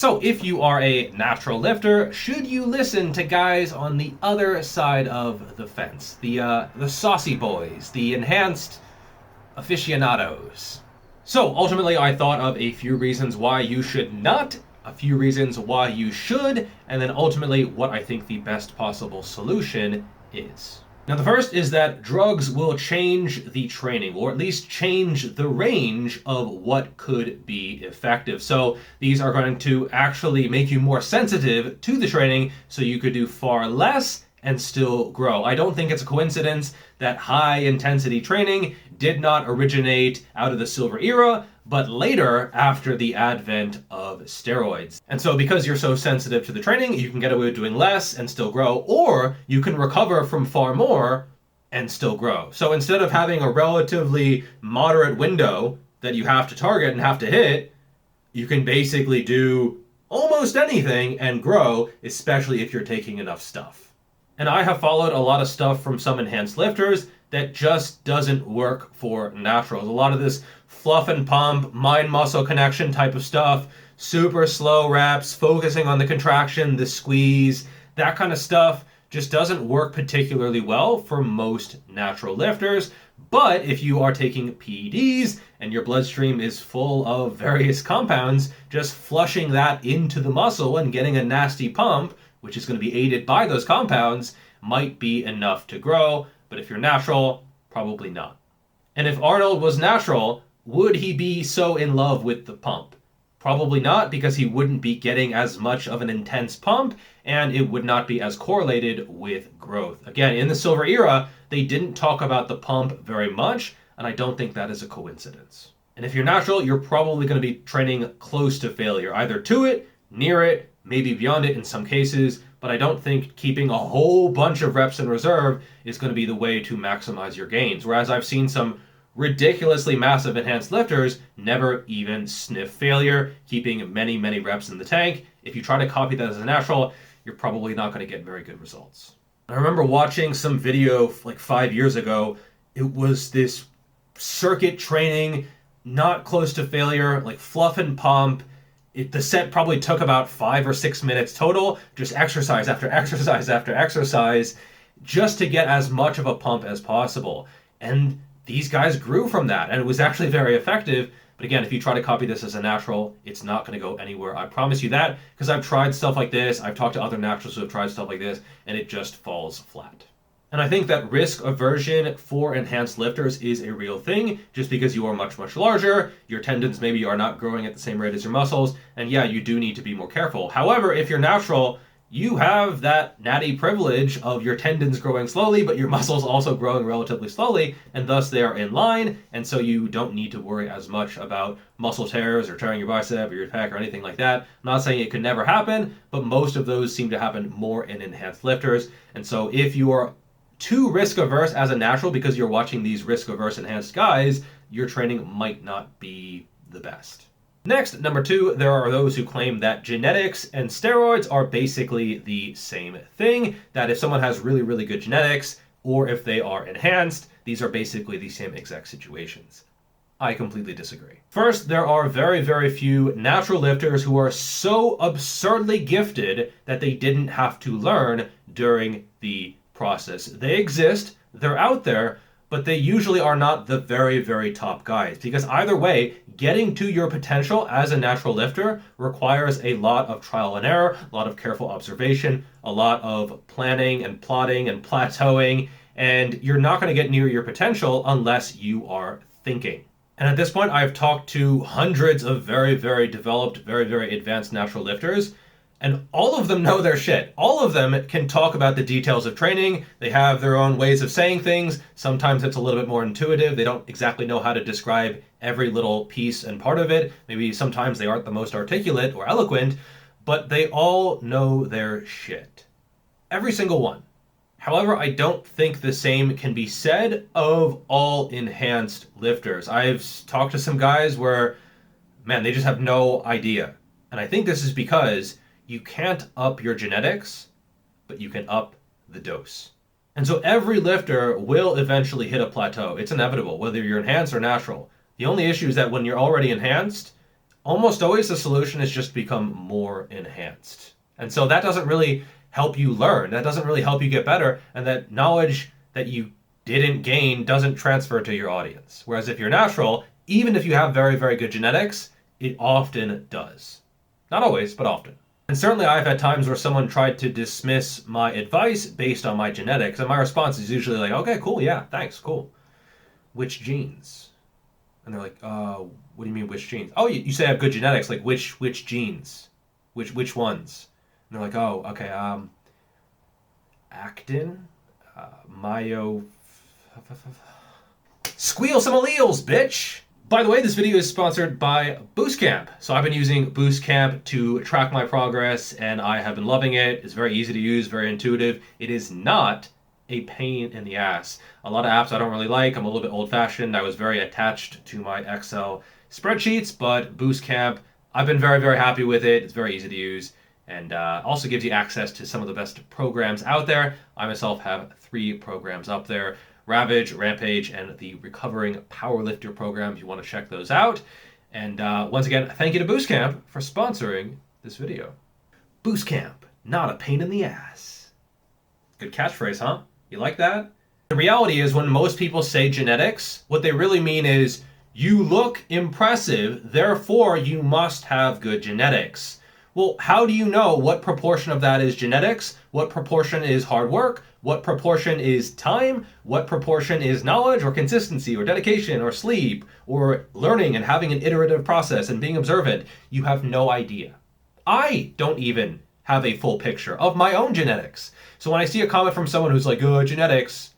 So if you are a natural lifter, should you listen to guys on the other side of the fence? The saucy boys, the enhanced aficionados. So ultimately I thought of a few reasons why you should not, a few reasons why you should, and then ultimately what I think the best possible solution is. Now the first is that drugs will change the training, or at least change the range of what could be effective. So these are going to actually make you more sensitive to the training so you could do far less and still grow. I don't think it's a coincidence that high intensity training did not originate out of the silver era, but later after the advent of steroids. And so because you're so sensitive to the training, you can get away with doing less and still grow, or you can recover from far more and still grow. So instead of having a relatively moderate window that you have to target and have to hit, you can basically do almost anything and grow, especially if you're taking enough stuff. And I have followed a lot of stuff from some enhanced lifters that just doesn't work for naturals. A lot of this fluff and pump, mind-muscle connection type of stuff, super slow reps, focusing on the contraction, the squeeze, that kind of stuff just doesn't work particularly well for most natural lifters. But if you are taking PEDs and your bloodstream is full of various compounds, just flushing that into the muscle and getting a nasty pump, which is going to be aided by those compounds, might be enough to grow. But if you're natural, probably not. And if Arnold was natural, would he be so in love with the pump? Probably not, because he wouldn't be getting as much of an intense pump, and it would not be as correlated with growth. Again, in the silver era, they didn't talk about the pump very much, and I don't think that is a coincidence. And if you're natural, you're probably going to be training close to failure, either to it, near it, maybe beyond it in some cases, but I don't think keeping a whole bunch of reps in reserve is going to be the way to maximize your gains. Whereas I've seen some ridiculously massive enhanced lifters never even sniff failure, keeping many, many reps in the tank. If you try to copy that as a natural, you're probably not going to get very good results. I remember watching some video like 5 years ago. It was this circuit training, not close to failure, like fluff and pump. The set probably took about 5 or 6 minutes total, just exercise after exercise after exercise, just to get as much of a pump as possible. And these guys grew from that, and it was actually very effective. But again, if you try to copy this as a natural, it's not going to go anywhere. I promise you that, because I've tried stuff like this. I've talked to other naturals who have tried stuff like this, and it just falls flat. And I think that risk aversion for enhanced lifters is a real thing. Just because you are much, much larger, your tendons maybe are not growing at the same rate as your muscles, and yeah, you do need to be more careful. However, if you're natural, you have that natty privilege of your tendons growing slowly, but your muscles also growing relatively slowly, and thus they are in line, and so you don't need to worry as much about muscle tears or tearing your bicep or your pec or anything like that. I'm not saying it could never happen, but most of those seem to happen more in enhanced lifters. And so if you are too risk averse as a natural because you're watching these risk averse enhanced guys, your training might not be the best. Next, number 2, there are those who claim that genetics and steroids are basically the same thing, that if someone has really, really good genetics, or if they are enhanced, these are basically the same exact situations. I completely disagree. First, there are very, very few natural lifters who are so absurdly gifted that they didn't have to learn during the process. They exist, they're out there, but they usually are not the very, very top guys. Because either way, getting to your potential as a natural lifter requires a lot of trial and error, a lot of careful observation, a lot of planning and plotting and plateauing, and you're not going to get near your potential unless you are thinking. And at this point, I've talked to hundreds of very, very developed, very, very advanced natural lifters, and all of them know their shit. All of them can talk about the details of training. They have their own ways of saying things. Sometimes it's a little bit more intuitive. They don't exactly know how to describe every little piece and part of it. Maybe sometimes they aren't the most articulate or eloquent, but they all know their shit. Every single one. However, I don't think the same can be said of all enhanced lifters. I've talked to some guys where, man, they just have no idea. And I think this is because you can't up your genetics, but you can up the dose. And so every lifter will eventually hit a plateau. It's inevitable, whether you're enhanced or natural. The only issue is that when you're already enhanced, almost always the solution is just become more enhanced. And so that doesn't really help you learn. That doesn't really help you get better. And that knowledge that you didn't gain doesn't transfer to your audience. Whereas if you're natural, even if you have very, very good genetics, it often does. Not always, but often. And certainly I've had times where someone tried to dismiss my advice based on my genetics, and my response is usually like, okay, cool, yeah, thanks, cool. Which genes? And they're like, what do you mean which genes? Oh, you say I have good genetics, like which genes? Which ones? And they're like, oh, okay, actin, myo... Squeal some alleles, bitch! By the way, this video is sponsored by Boostcamp. So I've been using Boostcamp to track my progress, and I have been loving it. It's very easy to use, very intuitive. It is not a pain in the ass. A lot of apps I don't really like. I'm a little bit old-fashioned. I was very attached to my Excel spreadsheets, but Boostcamp, I've been very, very happy with it. It's very easy to use, and also gives you access to some of the best programs out there. I myself have 3 programs up there: Ravage, Rampage, and the Recovering Powerlifter program, if you want to check those out. And once again, thank you to Boostcamp for sponsoring this video. Boostcamp, not a pain in the ass. Good catchphrase, huh? You like that? The reality is, when most people say genetics, what they really mean is, you look impressive, therefore you must have good genetics. Well, how do you know what proportion of that is genetics? What proportion is hard work? What proportion is time? What proportion is knowledge or consistency or dedication or sleep or learning and having an iterative process and being observant? You have no idea. I don't even have a full picture of my own genetics. So when I see a comment from someone who's like, oh, genetics,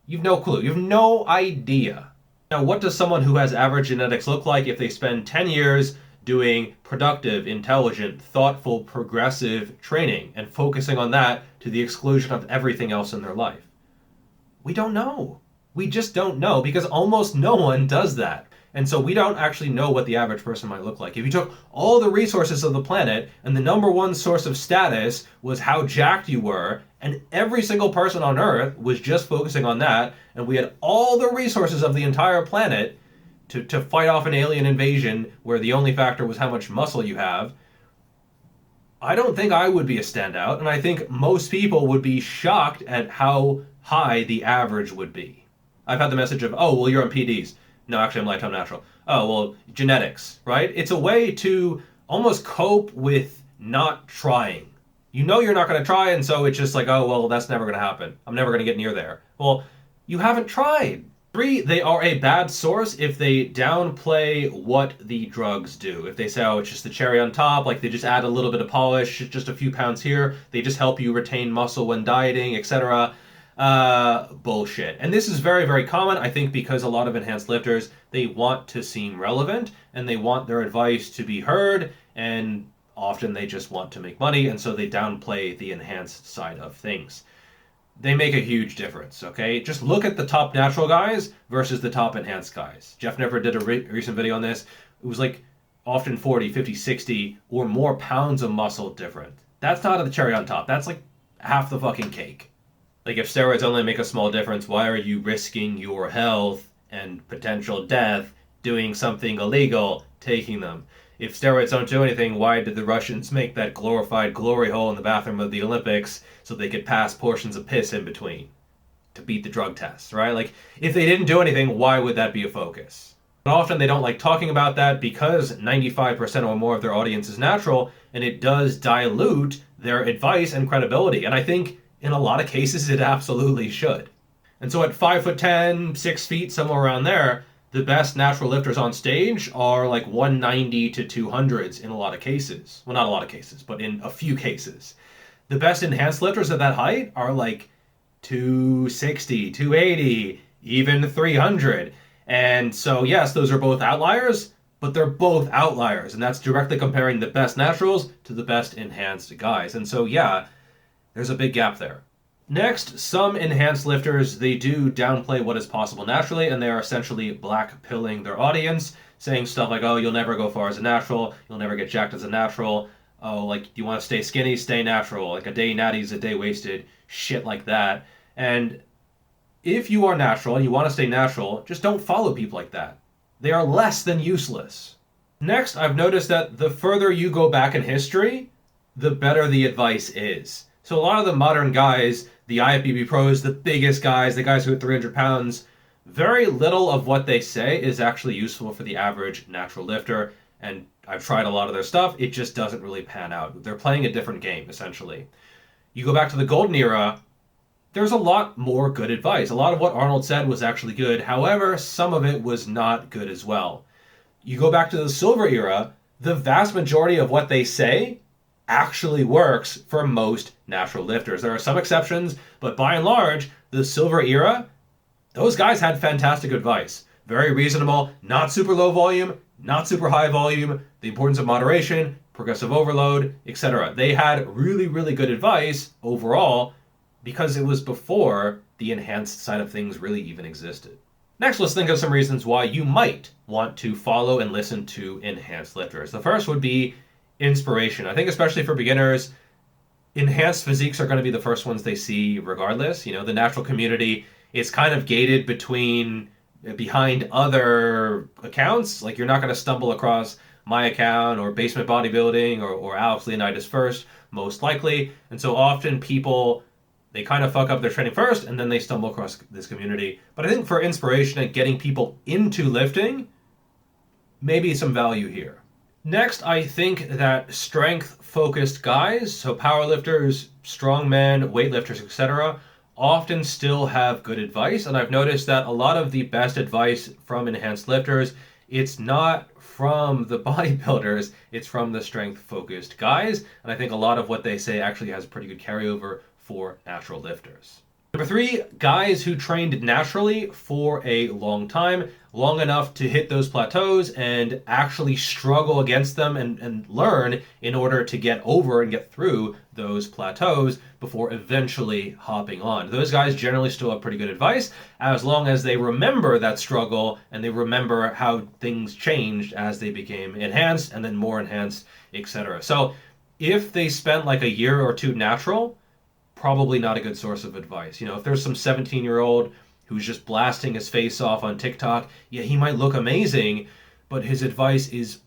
you've no clue. You have no idea. Now, what does someone who has average genetics look like if they spend 10 years doing productive, intelligent, thoughtful, progressive training and focusing on that to the exclusion of everything else in their life? We don't know. We just don't know, because almost no one does that. And so we don't actually know what the average person might look like. If you took all the resources of the planet and the number one source of status was how jacked you were, and every single person on Earth was just focusing on that, and we had all the resources of the entire planet to fight off an alien invasion where the only factor was how much muscle you have, I don't think I would be a standout, and I think most people would be shocked at how high the average would be. I've had the message of, oh, well, you're on PDs. No, actually, I'm lifetime natural. Oh, well, genetics, right? It's a way to almost cope with not trying. You know you're not going to try, and so it's just like, oh, well, that's never going to happen. I'm never going to get near there. Well, you haven't tried. 3, they are a bad source if they downplay what the drugs do. If they say, oh, it's just the cherry on top, like they just add a little bit of polish, just a few pounds here, they just help you retain muscle when dieting, etc. Bullshit. And this is very, very common, I think, because a lot of enhanced lifters, they want to seem relevant, and they want their advice to be heard, and often they just want to make money, and so they downplay the enhanced side of things. They make a huge difference, okay? Just look at the top natural guys versus the top enhanced guys. Geoff never did a recent video on this. It was like often 40, 50, 60 or more pounds of muscle different. That's not the cherry on top. That's like half the fucking cake. Like, if steroids only make a small difference, why are you risking your health and potential death doing something illegal, taking them? If steroids don't do anything, why did the Russians make that glorified glory hole in the bathroom of the Olympics so they could pass portions of piss in between to beat the drug tests, right? Like, if they didn't do anything, why would that be a focus? But often they don't like talking about that because 95% or more of their audience is natural, and it does dilute their advice and credibility. And I think in a lot of cases it absolutely should. And so at 5'10", 6 feet, somewhere around there, the best natural lifters on stage are like 190 to 200s in a lot of cases. Well, not a lot of cases, but in a few cases. The best enhanced lifters at that height are like 260, 280, even 300. And so, yes, those are both outliers, but they're both outliers. And that's directly comparing the best naturals to the best enhanced guys. And so, yeah, there's a big gap there. Next, some enhanced lifters, they do downplay what is possible naturally, and they are essentially blackpilling their audience, saying stuff like, oh, you'll never go far as a natural, you'll never get jacked as a natural, oh, like, you want to stay skinny, stay natural, like a day natties, a day wasted, shit like that. And if you are natural and you want to stay natural, just don't follow people like that. They are less than useless. Next, I've noticed that the further you go back in history, the better the advice is. So a lot of the modern guys, the IFBB pros, the biggest guys, the guys who hit 300 pounds, very little of what they say is actually useful for the average natural lifter. And I've tried a lot of their stuff. It just doesn't really pan out. They're playing a different game, essentially. You go back to the golden era, there's a lot more good advice. A lot of what Arnold said was actually good. However, some of it was not good as well. You go back to the silver era, the vast majority of what they say actually works for most natural lifters. There are some exceptions, but by and large, the silver era, those guys had fantastic advice. Very reasonable, not super low volume, not super high volume, the importance of moderation, progressive overload, etc. They had really, really good advice overall because it was before the enhanced side of things really even existed. Next, let's think of some reasons why you might want to follow and listen to enhanced lifters. The first would be inspiration. I think especially for beginners, enhanced physiques are going to be the first ones they see regardless. You know, the natural community is kind of gated behind other accounts. Like, you're not going to stumble across my account or Basement Bodybuilding or Alex Leonidas first, most likely. And so often people, they kind of fuck up their training first and then they stumble across this community. But I think for inspiration and getting people into lifting, maybe some value here. Next, I think that strength-focused guys, so powerlifters, strongmen, weightlifters, etc., often still have good advice. And I've noticed that a lot of the best advice from enhanced lifters, it's not from the bodybuilders, it's from the strength-focused guys. And I think a lot of what they say actually has pretty good carryover for natural lifters. Number 3, guys who trained naturally for a long time, long enough to hit those plateaus and actually struggle against them and learn in order to get over and get through those plateaus before eventually hopping on. Those guys generally still have pretty good advice as long as they remember that struggle and they remember how things changed as they became enhanced and then more enhanced, etc. So if they spent like a year or two natural, probably not a good source of advice. You know, if there's some 17-year-old who's just blasting his face off on TikTok, yeah, he might look amazing, but his advice is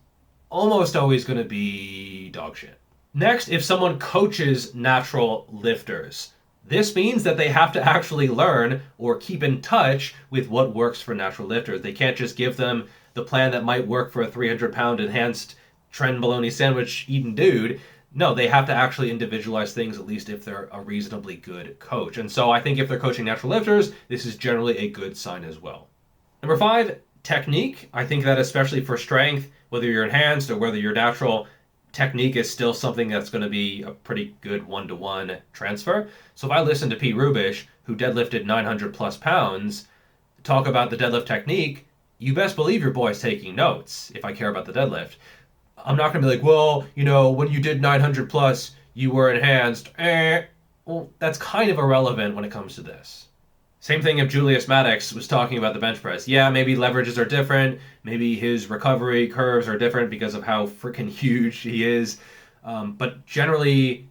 almost always going to be dog shit. Next, if someone coaches natural lifters, this means that they have to actually learn or keep in touch with what works for natural lifters. They can't just give them the plan that might work for a 300-pound enhanced trend bologna sandwich eating dude. No, they have to actually individualize things, at least if they're a reasonably good coach. And so I think if they're coaching natural lifters, this is generally a good sign as well. Number 5, technique. I think that especially for strength, whether you're enhanced or whether you're natural, technique is still something that's going to be a pretty good one-to-one transfer. So if I listen to Pete Rubish, who deadlifted 900 plus pounds, talk about the deadlift technique, you best believe your boy's taking notes if I care about the deadlift. I'm not going to be like, well, you know, when you did 900 plus, you were enhanced. Well, that's kind of irrelevant when it comes to this. Same thing if Julius Maddox was talking about the bench press. Yeah, maybe leverages are different. Maybe his recovery curves are different because of how freaking huge he is. But generally,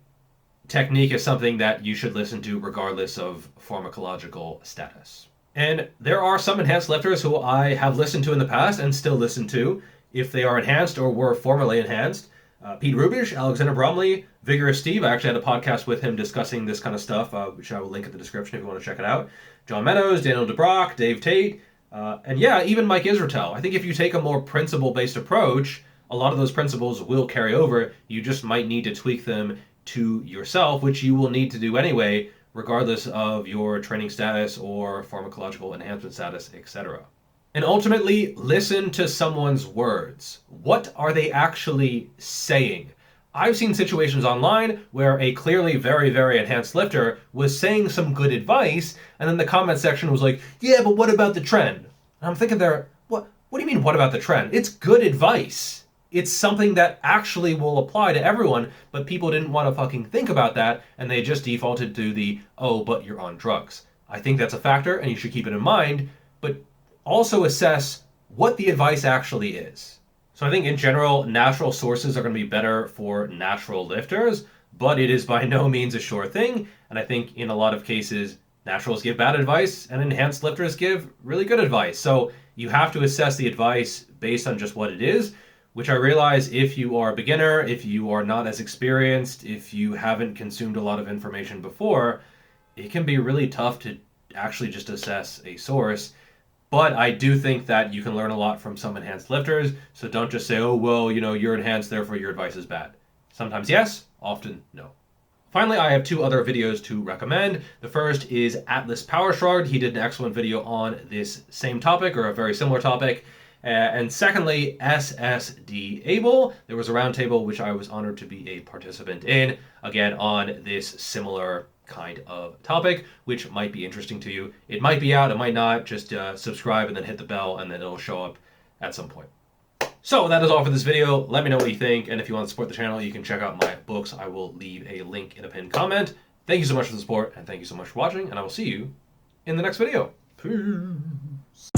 technique is something that you should listen to regardless of pharmacological status. And there are some enhanced lifters who I have listened to in the past and still listen to if they are enhanced or were formerly enhanced. Pete Rubish, Alexander Bromley, Vigorous Steve. I actually had a podcast with him discussing this kind of stuff, which I will link in the description if you want to check it out. John Meadows, Daniel DeBrock, Dave Tate, and yeah, even Mike Israetel. I think if you take a more principle-based approach, a lot of those principles will carry over. You just might need to tweak them to yourself, which you will need to do anyway, regardless of your training status or pharmacological enhancement status, etc. And ultimately, listen to someone's words. What are they actually saying? I've seen situations online where a clearly very, very enhanced lifter was saying some good advice, and then the comment section was like, yeah, but what about the trend? And I'm thinking there, what do you mean, what about the trend? It's good advice. It's something that actually will apply to everyone, but people didn't want to fucking think about that, and they just defaulted to the, oh, but you're on drugs. I think that's a factor, and you should keep it in mind, but also assess what the advice actually is. So I think in general, natural sources are going to be better for natural lifters, but it is by no means a sure thing. And I think in a lot of cases, naturals give bad advice and enhanced lifters give really good advice. So you have to assess the advice based on just what it is, which I realize if you are a beginner, if you are not as experienced, if you haven't consumed a lot of information before, it can be really tough to actually just assess a source. But I do think that you can learn a lot from some enhanced lifters, so don't just say, oh, well, you know, you're enhanced, therefore your advice is bad. Sometimes yes, often no. Finally, I have 2 other videos to recommend. The first is atlaspowershrugged. He did an excellent video on this same topic, or a very similar topic. And secondly, SSD Able. There was a roundtable which I was honored to be a participant in, again, on this similar kind of topic, which might be interesting to you. It might be out, it might not. Just subscribe and then hit the bell, and then it'll show up at some point. So that is all for this video. Let me know what you think, and if you want to support the channel, you can check out my books. I will leave a link in a pinned comment. Thank you so much for the support, and thank you so much for watching, and I will see you in the next video. Peace.